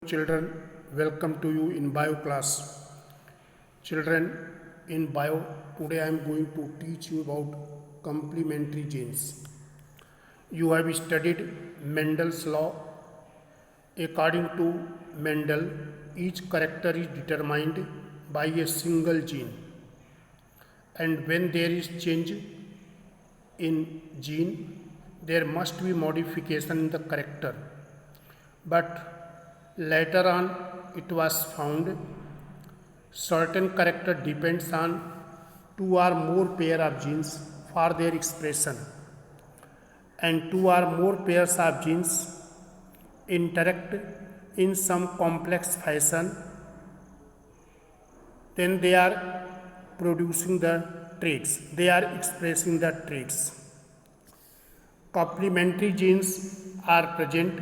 Children, welcome to you in bio class. Children, in bio, today I am going to teach you about complementary genes. You have studied Mendel's law. According to Mendel, each character is determined by a single gene, and when there is change in gene, there must be modification in the character. But later on, it was found certain character depends on two or more pair of genes for their expression, and two or more pairs of genes interact in some complex fashion. Then they are producing the traits, they are expressing the traits. Complementary genes are present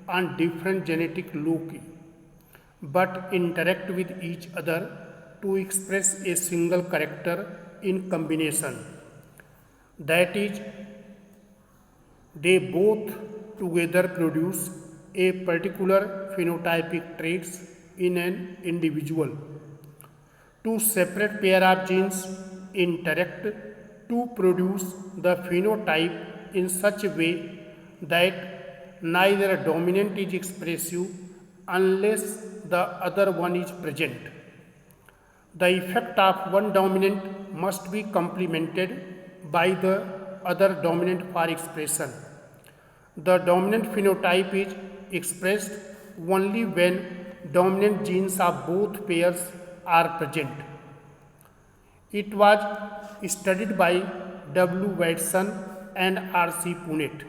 on different genetic loci but interact with each other to express a single character in combination. That is, they both together produce a particular phenotypic traits in an individual. Two separate pair of genes interact to produce the phenotype in such a way that neither dominant is expressive unless the other one is present. The effect of one dominant must be complemented by the other dominant for expression. The dominant phenotype is expressed only when dominant genes of both pairs are present. It was studied by W. Watson and R. C. Punnett.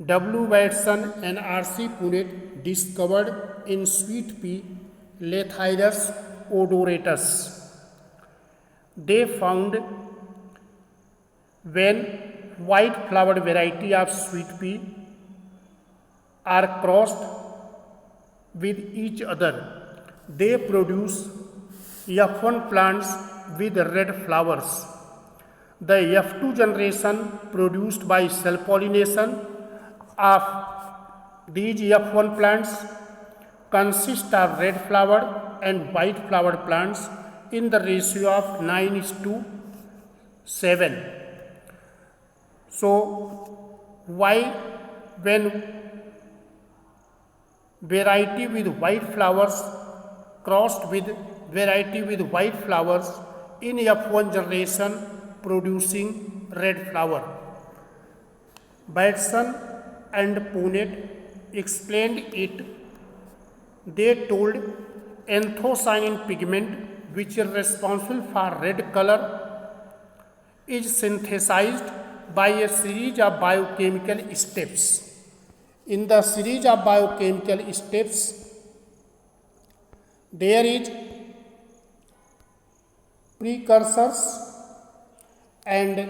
W. Watson and R. C. Punnett discovered in sweet pea Lathyrus odoratus. They found when white flowered variety of sweet pea are crossed with each other, they produce F1 plants with red flowers. The F2 generation produced by self-pollination of these F1 plants consist of red flowered and white flowered plants in the ratio of 9:7. So, why when variety with white flowers crossed with variety with white flowers in F1 generation producing red flower? Watson and Punnett explained it. They told anthocyanin pigment, which is responsible for red color, is synthesized by a series of biochemical steps. In the series of biochemical steps, there is precursors, and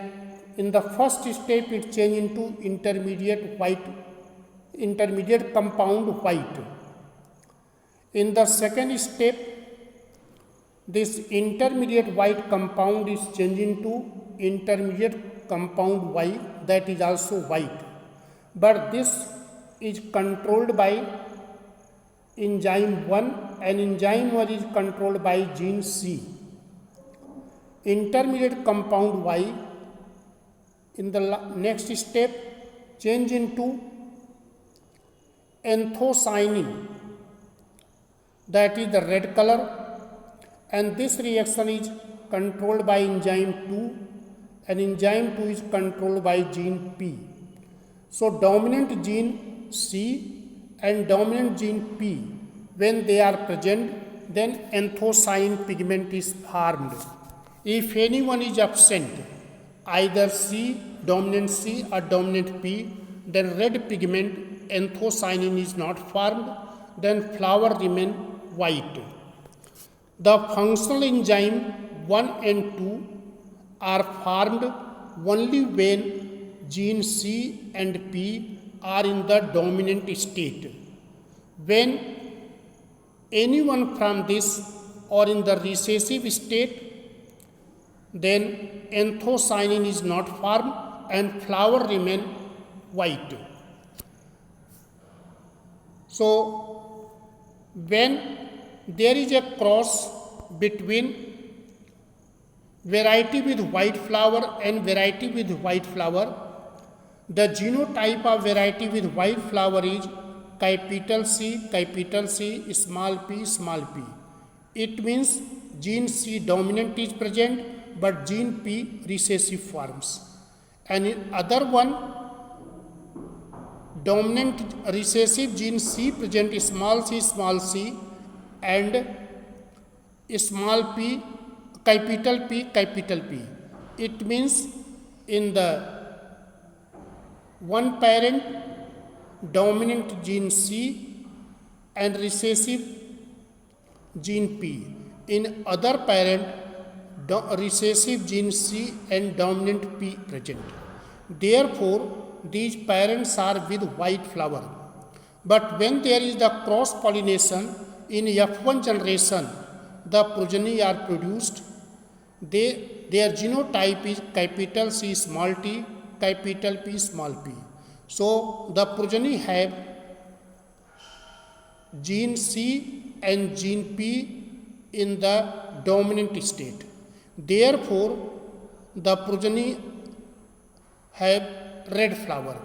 in the first step it change into intermediate compound white. In the second step, this intermediate white compound is changed into intermediate compound Y, that is also white, but this is controlled by enzyme 1, and enzyme 1 is controlled by gene C. Intermediate compound Y in the next step change into anthocyanin, that is the red color, and this reaction is controlled by enzyme 2, and enzyme 2 is controlled by gene P. So dominant gene C and dominant gene P, when they are present, then anthocyanin pigment is formed. If any one is absent, either C, dominant C or dominant P, then red pigment anthocyanin is not formed, then flower remain white. The functional enzyme 1 and 2 are formed only when gene C and P are in the dominant state. When any one from this or in the recessive state, then anthocyanin is not formed and flower remain white. So when there is a cross between variety with white flower and variety with white flower, the genotype of variety with white flower is capital C, small p. It means gene C dominant is present, but gene P recessive forms. And in other one, dominant recessive gene C present small c, and small p, capital P. It means in the one parent dominant gene C and recessive gene P. In other parent recessive gene C and dominant P present. Therefore, these parents are with white flower. But when there is the cross pollination in F1 generation, the progeny are produced. Their genotype is capital C small t, capital P small p. So the progeny have gene C and gene P in the dominant state. Therefore, the progeny have red flower.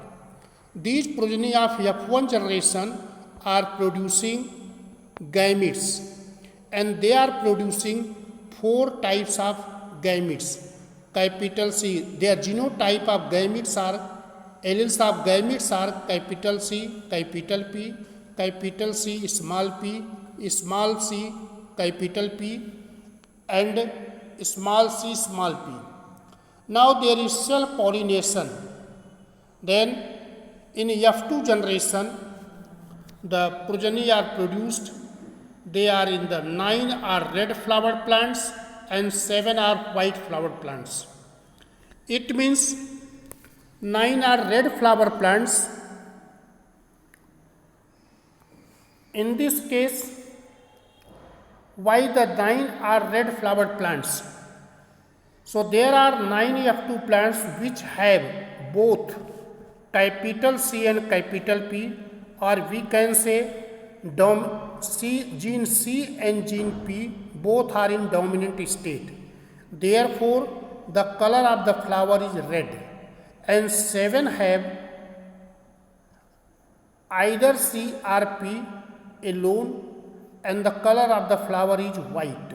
These progeny of F1 generation are producing gametes, and they are producing 4 types of gametes. Capital C, their genotype of gametes are, alleles of gametes are capital C, capital P, capital C, small c, capital P, and small c, small p. Now there is self pollination. Then in F2 generation, the progeny are produced. They are in the 9 are red flowered plants and 7 are white flowered plants. It means 9 are red flower plants. In this case, why the 9 are red flowered plants? So there are 9 F2 plants which have both capital C and capital P, or we can say gene C and gene P both are in dominant state. Therefore, the color of the flower is red, and 7 have either C or P alone, and the color of the flower is white.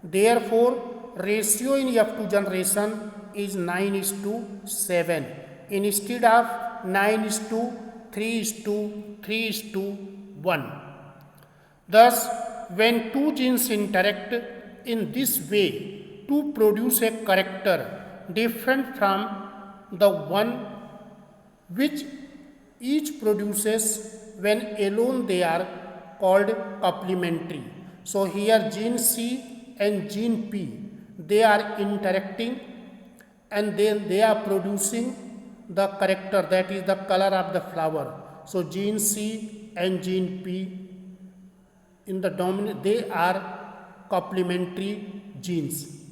Therefore, ratio in F2 generation is 9:7 instead of 9:3:3:1. Thus, when two genes interact in this way to produce a character different from the one which each produces when alone, they are called complementary. So here gene C and gene P, they are interacting, and then they are producing the character, that is the color of the flower. So gene C and gene P in the dominant, they are complementary genes.